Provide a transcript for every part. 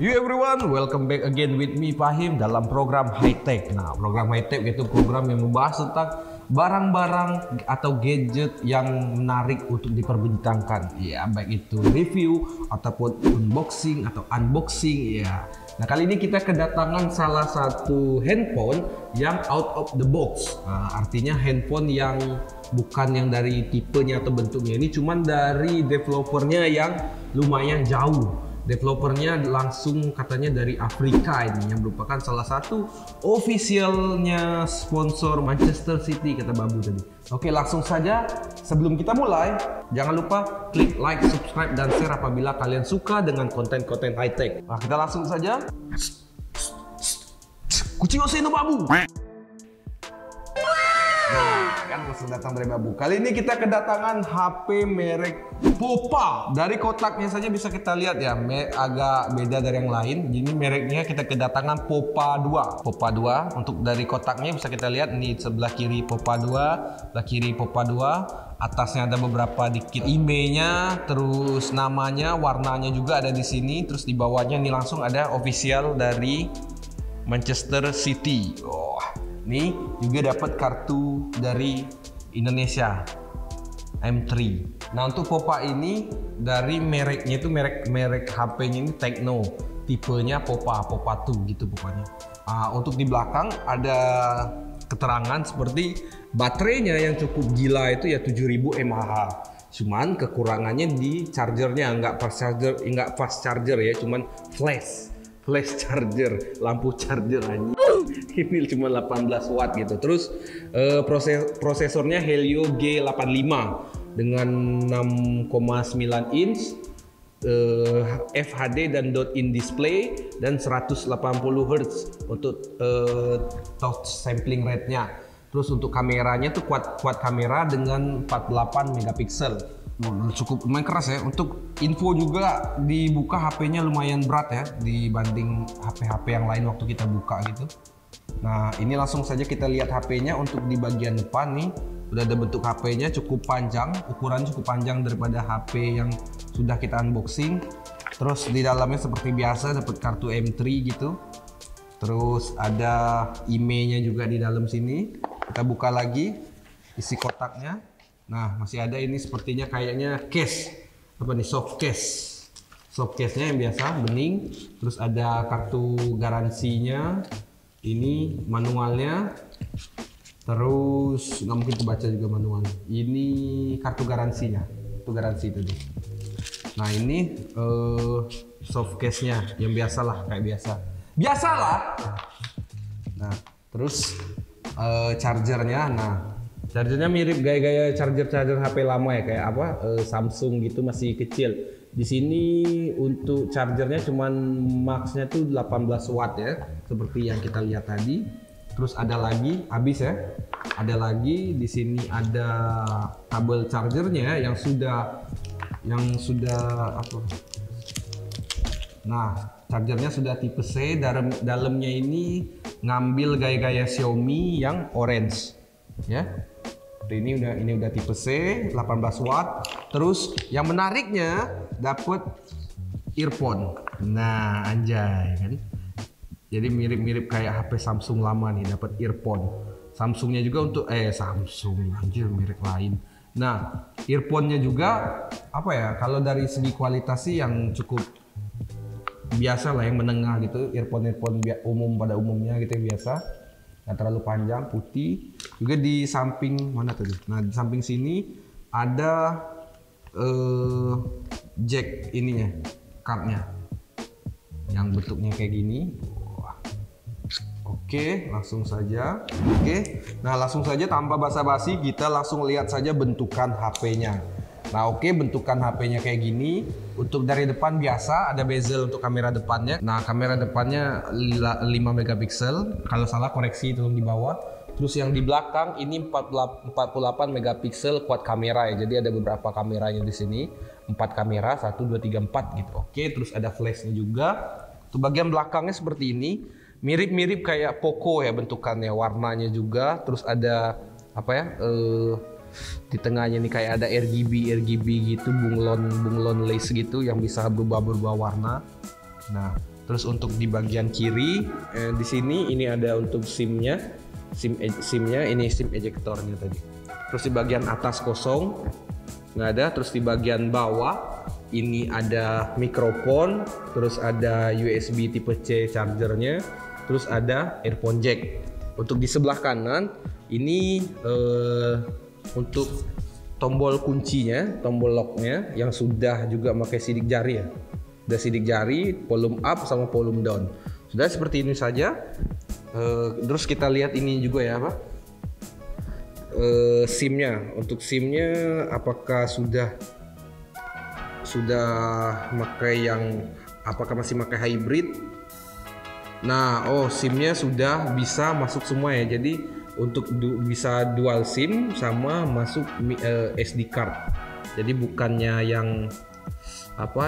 You everyone, welcome back again with me Fahim dalam program High Tech. Nah, program High Tech itu program yang membahas tentang barang-barang atau gadget yang menarik untuk diperbincangkan. Ya, baik itu review ataupun unboxing atau unboxing ya. Nah, kali ini kita kedatangan salah satu handphone yang out of the box. Nah, artinya handphone yang bukan yang dari tipenya atau bentuknya ini, cuman dari developernya yang lumayan jauh. Developernya langsung katanya dari Afrika ini, yang merupakan salah satu officialnya sponsor Manchester City kata Babu tadi. Oke, langsung saja sebelum kita mulai, jangan lupa klik like, subscribe, dan share apabila kalian suka dengan konten-konten high tech. Nah, kita langsung saja. Kucing Oseno Babu. Nah, kan langsung datang dari Babu. Kali ini kita kedatangan HP merek Popa. Dari kotaknya saja bisa kita lihat ya, agak beda dari yang lain. Ini mereknya kita kedatangan Popa 2. Popa 2 untuk dari kotaknya bisa kita lihat ini sebelah kiri Popa 2, sebelah kiri Popa 2. Atasnya ada beberapa dikit IMEI-nya, terus namanya, warnanya juga ada di sini. Terus di bawahnya ini langsung ada official dari Manchester City. Oh, ini juga dapat kartu dari Indonesia M3. Nah, untuk Popa ini dari mereknya itu merek HP-nya ini Tecno, tipenya Popa 2 gitu pokoknya. Untuk di belakang ada keterangan seperti baterainya yang cukup gila itu ya 7000 mAh. Cuman kekurangannya di chargernya, nggak fast charger ya, cuman flash charger, lampu charger aja. Ini cuma 18 watt gitu. Terus prosesornya Helio G85 dengan 6,9 inch FHD dan dot-in display dan 180 Hz untuk touch sampling rate-nya. Terus untuk kameranya tuh quad kamera dengan 48 megapiksel. Cukup lumayan keras ya. Untuk info juga dibuka HP-nya lumayan berat ya dibanding HP-HP yang lain waktu kita buka gitu. Nah, ini langsung saja kita lihat HP-nya. Untuk di bagian depan nih udah ada bentuk HP-nya cukup panjang, ukuran cukup panjang daripada HP yang sudah kita unboxing. Terus di dalamnya seperti biasa dapat kartu M3 gitu. Terus ada IMEI-nya juga di dalam sini. Kita buka lagi isi kotaknya. Nah, masih ada ini sepertinya kayaknya case. Apa nih? Soft case-nya yang biasa, bening. Terus ada kartu garansinya. Ini manualnya. Terus nggak mungkin kebaca juga manualnya. Ini kartu garansinya. Itu garansi tadi. Nah, ini soft case-nya yang biasalah, kayak biasa. Biasalah. Nah, terus chargernya. Nah, chargernya mirip gaya-gaya charger HP lama ya, kayak apa Samsung gitu, masih kecil. Di sini untuk chargernya cuman max-nya tuh 18 watt ya, seperti yang kita lihat tadi. Terus ada lagi, habis ya. Ada lagi di sini ada kabel chargernya yang sudah apa? Nah, chargernya sudah tipe C. Dalamnya ini ngambil gaya-gaya Xiaomi yang orange ya. Ini udah tipe C 18 watt. Terus yang menariknya dapat earphone. Nah, anjay kan. Jadi mirip-mirip kayak HP Samsung lama nih, dapat earphone. Samsungnya juga untuk Samsung anjir merek lain. Nah, earphone-nya juga apa ya? Kalau dari segi kualitas sih yang cukup biasa lah, yang menengah gitu. Earphone umum pada umumnya gitu yang biasa. Nggak terlalu panjang, putih. Juga di samping mana tadi? Nah, di samping sini ada jack ininya, cardnya yang bentuknya kayak gini. Oke, langsung saja. Oke, nah langsung saja tanpa basa-basi kita langsung lihat saja bentukan HP-nya. Nah, oke, bentukan HP-nya kayak gini. Untuk dari depan biasa ada bezel untuk kamera depannya. Nah, kamera depannya 5 megapiksel. Kalau salah koreksi tolong di bawah. Terus yang di belakang ini 48 megapiksel quad kamera ya. Jadi ada beberapa kameranya di sini. 4 kamera, 1 2 3 4 gitu. Oke, terus ada flashnya juga. Untuk bagian belakangnya seperti ini. Mirip-mirip kayak Poco ya bentukannya, warnanya juga. Terus ada apa ya? Di tengahnya nih kayak ada RGB gitu, bunglon lace gitu yang bisa berubah warna. Nah, Terus untuk di bagian kiri di sini ini ada untuk SIM-nya, SIM-nya ini SIM ejectornya tadi. Terus di bagian atas kosong, nggak ada. Terus di bagian bawah ini ada mikrofon, terus ada USB tipe C chargernya, terus ada earphone jack. Untuk di sebelah kanan ini untuk tombol kuncinya, tombol locknya yang sudah juga pakai sidik jari ya. Udah sidik jari, volume up sama volume down. Sudah seperti ini saja. Terus kita lihat ini juga ya apa? SIM-nya. Untuk SIM-nya apakah sudah pakai yang apakah masih pakai hybrid? Nah, SIM-nya sudah bisa masuk semua ya. Jadi untuk bisa dual SIM sama masuk SD card. Jadi bukannya yang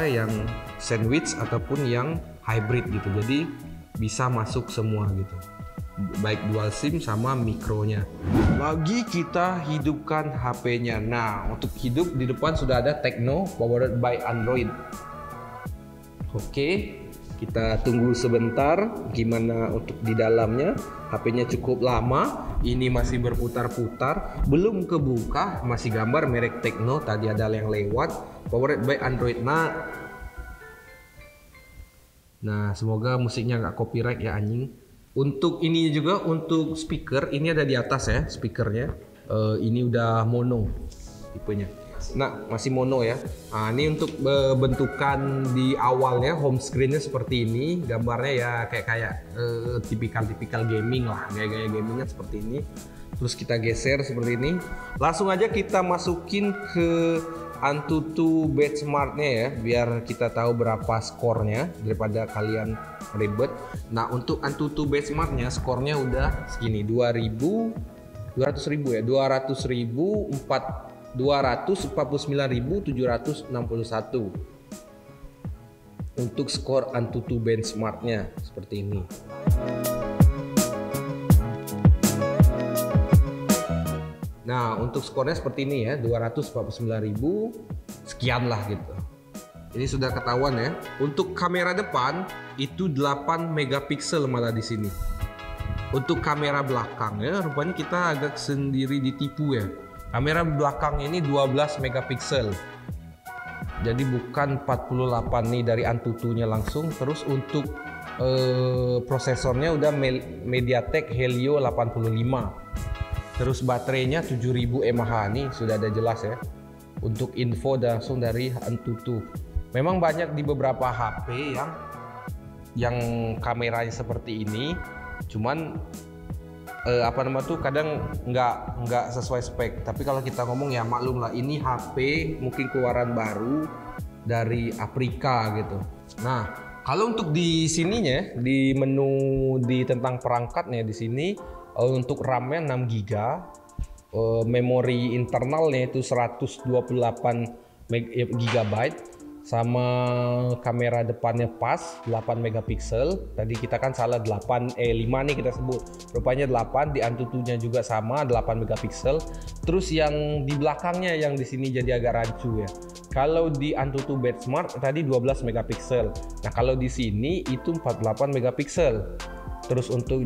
yang sandwich ataupun yang hybrid gitu. Jadi bisa masuk semua gitu. Baik dual SIM sama mikronya. Lagi kita hidupkan HP-nya. Nah, untuk hidup di depan sudah ada Tecno powered by Android. Oke. Kita tunggu sebentar gimana untuk di dalamnya. HP-nya cukup lama, ini masih berputar-putar, belum kebuka, masih gambar merek Tecno, tadi ada yang lewat, powered by Android. Nah, semoga musiknya nggak copyright ya anjing. Untuk ini juga untuk speaker, ini ada di atas ya speakernya. Ini udah mono tipenya. Nah, masih mono ya. Nah, ini untuk bentukan di awalnya home screen-nya seperti ini. Gambarnya ya kayak tipikal gaming lah. Gaya-gaya gamingnya seperti ini. Terus kita geser seperti ini. Langsung aja kita masukin ke Antutu Benchmark-nya ya, biar kita tahu berapa skornya daripada kalian ribet. Nah, untuk Antutu Benchmark-nya skornya udah segini, 249.761. Untuk skor Antutu Benchmark-nya seperti ini. Nah, untuk skornya seperti ini ya, 249.000 sekian lah gitu. Ini sudah ketahuan ya. Untuk kamera depan itu 8 megapiksel malah di sini. Untuk kamera belakangnya rupanya kita agak sendiri ditipu ya. Kamera belakang ini 12 megapiksel. Jadi bukan 48 nih dari Antutunya langsung. Terus untuk prosesornya udah MediaTek Helio 85. Terus baterainya 7000 mAh nih sudah ada jelas ya. Untuk info langsung dari Antutu. Memang banyak di beberapa HP yang kameranya seperti ini. Cuman kadang nggak sesuai spek. Tapi kalau kita ngomong ya maklum lah, ini HP mungkin keluaran baru dari Afrika gitu. Nah, kalau untuk di sininya di menu di tentang perangkatnya di sini untuk RAM-nya 6 GB, memori internalnya itu 128 GB. Sama kamera depannya pas 8 megapiksel. Tadi kita kan salah 5 nih kita sebut. Rupanya 8, di Antutunya juga sama 8 megapiksel. Terus yang di belakangnya yang di sini jadi agak rancu ya. Kalau di Antutu Benchmark tadi 12 megapiksel. Nah, kalau di sini itu 48 megapiksel. Terus untuk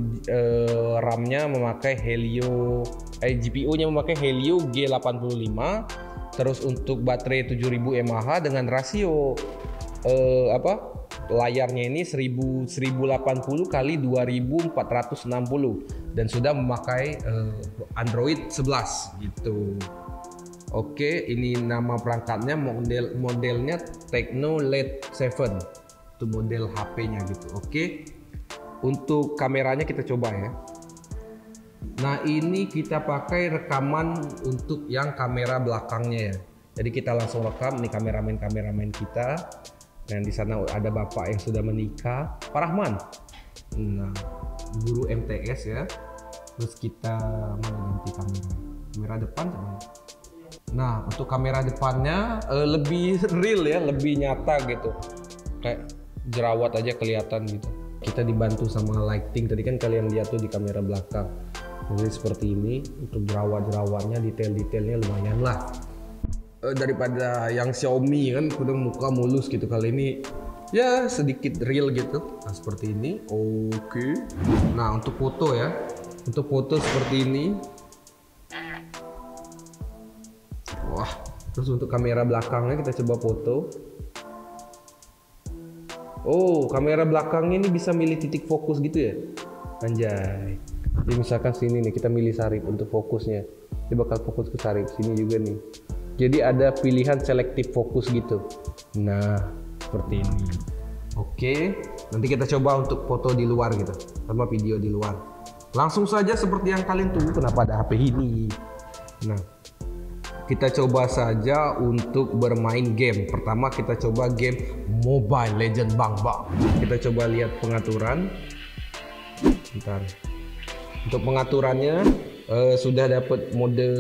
RAM-nya memakai Helio, GPU-nya memakai Helio G85. Terus untuk baterai 7000 mAh dengan rasio layarnya ini 1080 kali 2460 dan sudah memakai Android 11 gitu. Oke, ini nama perangkatnya, modelnya Tecno LED 7. Itu model HP-nya gitu. Oke. Untuk kameranya kita coba ya. Nah, ini kita pakai rekaman untuk yang kamera belakangnya ya. Jadi kita langsung rekam nih kameramen kita. Dan di sana ada bapak yang sudah menikah, Pak Rahman. Nah, guru MTS ya. Terus kita ganti kamera depan sama. Nah, untuk kamera depannya lebih real ya, lebih nyata gitu. Kayak jerawat aja kelihatan gitu. Kita dibantu sama lighting. Tadi kan kalian lihat tuh di kamera belakang. Jadi seperti ini untuk jerawat-jerawatnya, detail-detailnya lumayan lah. Daripada yang Xiaomi kan udah muka mulus gitu, kali ini ya sedikit real gitu. Nah seperti ini. Oke. Nah untuk foto ya, untuk foto seperti ini. Wah, terus untuk kamera belakangnya kita coba foto. Oh, kamera belakangnya ini bisa milih titik fokus gitu ya. Anjay. Jadi misalkan sini nih kita milih Sarip untuk fokusnya. Dia bakal fokus ke Sarip sini juga nih. Jadi ada pilihan selektif fokus gitu. Nah, seperti ini. Oke, nanti kita coba untuk foto di luar gitu, sama video di luar. Langsung saja seperti yang kalian tunggu, kenapa ada HP ini. Nah, kita coba saja untuk bermain game. Pertama kita coba game Mobile Legends Bang Bang. Kita coba lihat pengaturan. Bentar. Untuk pengaturannya sudah dapat mode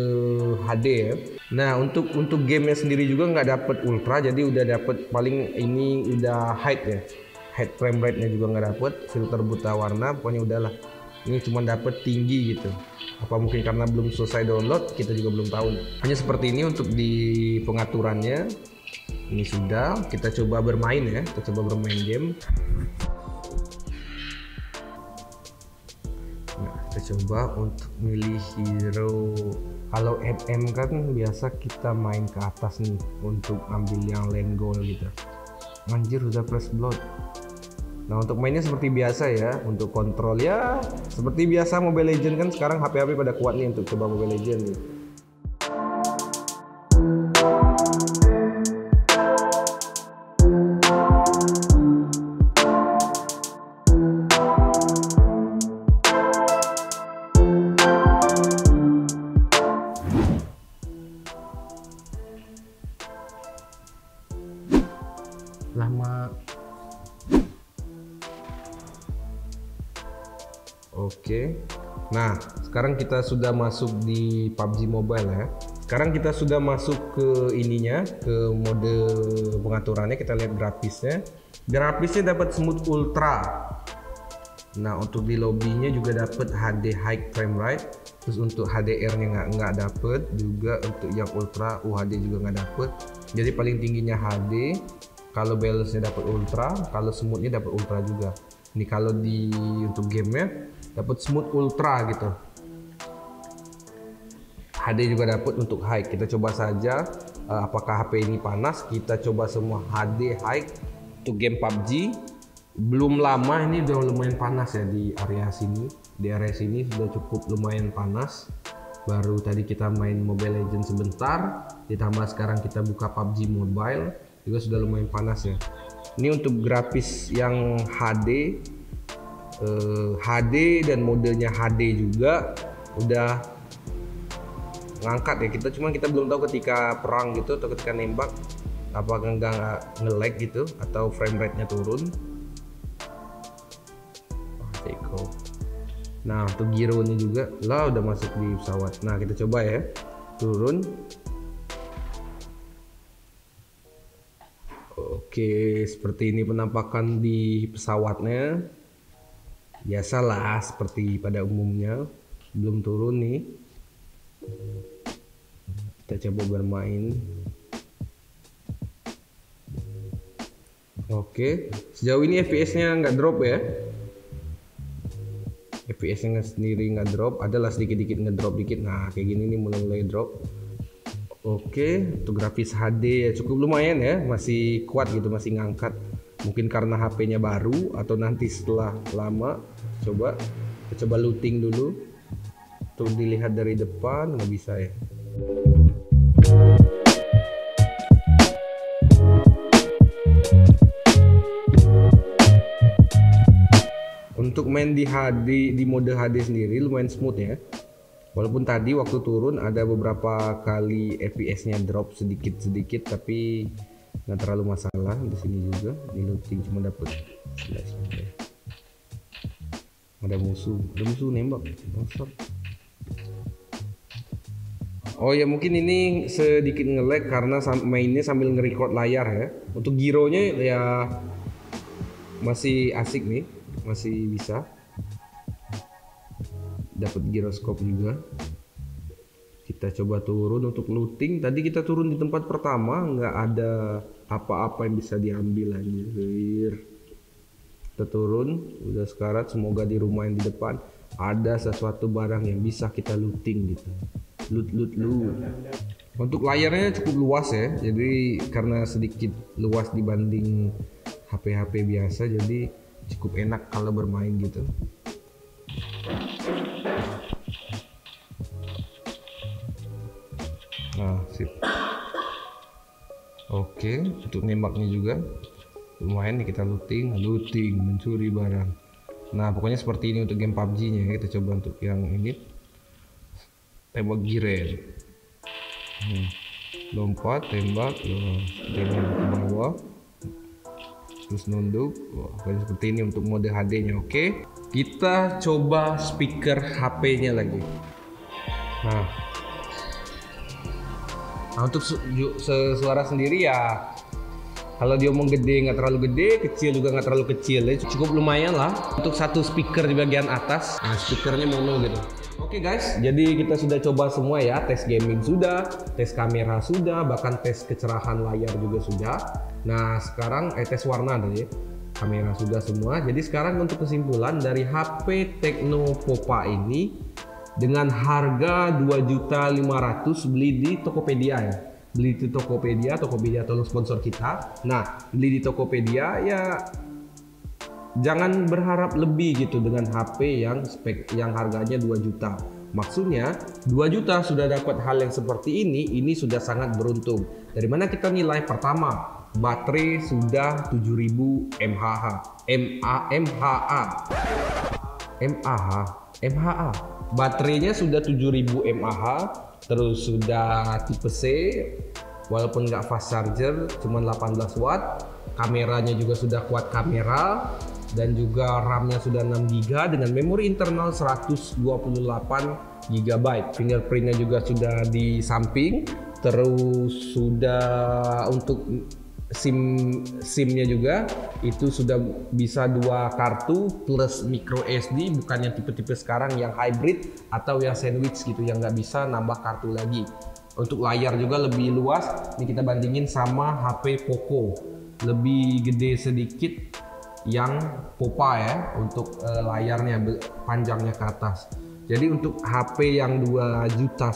HD ya. Nah untuk gamenya sendiri juga nggak dapat ultra, jadi udah dapat paling ini udah height ya. Height frame rate-nya juga nggak dapat, filter buta warna, pokoknya udahlah. Ini cuma dapat tinggi gitu. Apa mungkin karena belum selesai download, kita juga belum tahu. Hanya seperti ini untuk di pengaturannya. Ini sudah, kita coba bermain ya, kita coba bermain game. Nah, kita coba untuk milih hero. Kalau MM kan biasa kita main ke atas nih untuk ambil yang lane goal gitu. Anjir udah press blood. Nah untuk mainnya seperti biasa ya, untuk kontrol ya seperti biasa Mobile Legends kan sekarang HP-HP pada kuat nih untuk coba Mobile Legends nih. Lama. Oke. Nah, sekarang kita sudah masuk di PUBG Mobile ya. Sekarang kita sudah masuk ke ininya, ke mode pengaturannya. Kita lihat grafisnya. Grafisnya dapat smooth ultra. Nah, untuk di lobbynya juga dapat HD high frame rate. Terus untuk HDR-nya nggak dapat. Juga untuk yang ultra UHD juga nggak dapat. Jadi paling tingginya HD. Kalau balance-nya dapat ultra, kalau smooth-nya dapat ultra juga. Ini kalau di untuk gamenya dapat smooth ultra gitu. HD juga dapat untuk high. Kita coba saja apakah HP ini panas. Kita coba semua HD high untuk game PUBG. Belum lama ini udah lumayan panas ya di area sini. Di area sini sudah cukup lumayan panas. Baru tadi kita main Mobile Legends sebentar, ditambah sekarang kita buka PUBG Mobile. Juga sudah lumayan panas ya. Ini untuk grafis yang HD, HD dan modenya HD juga udah ngangkat ya. Kita belum tahu ketika perang gitu atau ketika nembak apakah nggak nge-lag gitu atau frame rate-nya turun. Nah untuk gyro-nya juga lah udah masuk di pesawat. Nah kita coba ya turun. Oke, seperti ini penampakan di pesawatnya. Biasalah seperti pada umumnya. Belum turun nih. Kita coba bermain. Oke, sejauh ini FPS-nya nggak drop ya. FPS-nya sendiri nggak drop. Adalah sedikit-sedikit ngedrop dikit. Nah, kayak gini nih mulai-mulai drop. Oke, untuk grafis HD ya cukup lumayan ya, masih kuat gitu, masih ngangkat. Mungkin karena HP-nya baru atau nanti setelah lama. Kita coba looting dulu. Untuk dilihat dari depan nggak bisa ya. Untuk main di HD, di mode HD sendiri lumayan smooth ya. Walaupun tadi waktu turun ada beberapa kali FPS-nya drop sedikit-sedikit, tapi nggak terlalu masalah. Di sini juga di looting cuma dapet ada musuh nembak. Oh ya mungkin ini sedikit nge-lag karena mainnya sambil nge-record layar ya. Untuk gyronya ya masih asik nih, masih bisa. Dapat giroskop juga. Kita coba turun untuk looting. Tadi kita turun di tempat pertama, nggak ada apa-apa yang bisa diambil anjir. Kita turun, udah sekarat. Semoga di rumah yang di depan ada sesuatu barang yang bisa kita looting gitu. Loot. Untuk layarnya cukup luas ya. Jadi karena sedikit luas dibanding HP-HP biasa, jadi cukup enak kalau bermain gitu. Nah, sip. Oke, untuk nembaknya juga lumayan nih, kita looting, mencuri barang. Nah, pokoknya seperti ini untuk game PUBG-nya ya. Kita coba untuk yang ini. Tembak giret. Lompat, tembak ke bawah. Terus nunduk. Pokoknya seperti ini untuk mode HD-nya. Oke. Kita coba speaker HP-nya lagi. Nah, untuk suara sendiri ya, kalau dia ngomong gede nggak terlalu gede, kecil juga nggak terlalu kecil, ya cukup lumayan lah untuk satu speaker di bagian atas. Nah, speakernya mono gitu. Oke guys, jadi kita sudah coba semua ya, tes gaming sudah, tes kamera sudah, bahkan tes kecerahan layar juga sudah. Nah sekarang tes warna tadi, kamera sudah semua. Jadi sekarang untuk kesimpulan dari HP Tecno Popa ini, dengan harga 2.500.000 beli di Tokopedia ya. Beli di Tokopedia tolong sponsor kita. Nah, beli di Tokopedia ya jangan berharap lebih gitu dengan HP yang harganya 2 juta. Maksudnya 2 juta sudah dapat hal yang seperti ini sudah sangat beruntung. Dari mana kita nilai? Pertama, baterai sudah 7000 mAh. Baterainya sudah 7000 mAh, terus sudah tipe C, walaupun nggak fast charger, cuma 18 watt. Kameranya juga sudah kuat kamera, dan juga RAM-nya sudah 6 GB dengan memori internal 128 GB. Fingerprint-nya juga sudah di samping, terus sudah untuk SIM-nya juga itu sudah bisa 2 kartu plus micro SD, bukan yang tipe-tipe sekarang yang hybrid atau yang sandwich gitu yang nggak bisa nambah kartu lagi. Untuk layar juga lebih luas. Ini kita bandingin sama HP Poco, lebih gede sedikit yang Popa ya untuk layarnya, panjangnya ke atas. Jadi untuk HP yang 2,5 juta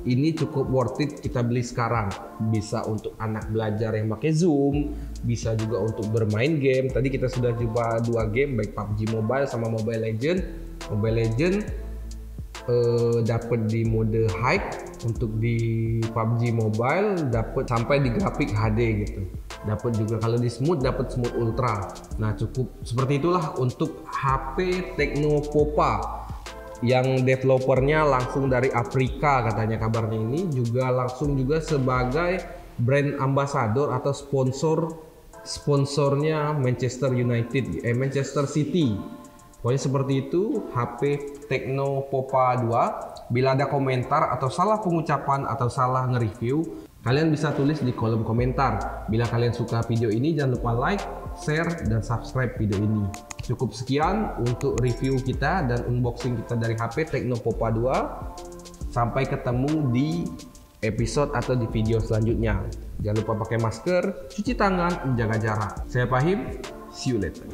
ini cukup worth it kita beli sekarang. Bisa untuk anak belajar yang pakai Zoom, bisa juga untuk bermain game. Tadi kita sudah coba 2 game, baik PUBG Mobile sama Mobile Legend. Mobile Legend dapat di mode high, untuk di PUBG Mobile dapat sampai di grafik HD gitu. Dapat juga kalau di smooth, dapat smooth ultra. Nah, cukup seperti itulah untuk HP Tecno Popa yang developernya langsung dari Afrika katanya kabarnya. Ini juga langsung juga sebagai brand ambassador atau sponsornya Manchester Manchester City. Pokoknya seperti itu HP Tecno Popa 2. Bila ada komentar atau salah pengucapan atau salah nge-review, kalian bisa tulis di kolom komentar. Bila kalian suka video ini, jangan lupa like, share, dan subscribe video ini. Cukup sekian untuk review kita dan unboxing kita dari HP Tecno Popa 2. Sampai ketemu di episode atau di video selanjutnya. Jangan lupa pakai masker, cuci tangan, menjaga jarak. Saya Fahim, see you later.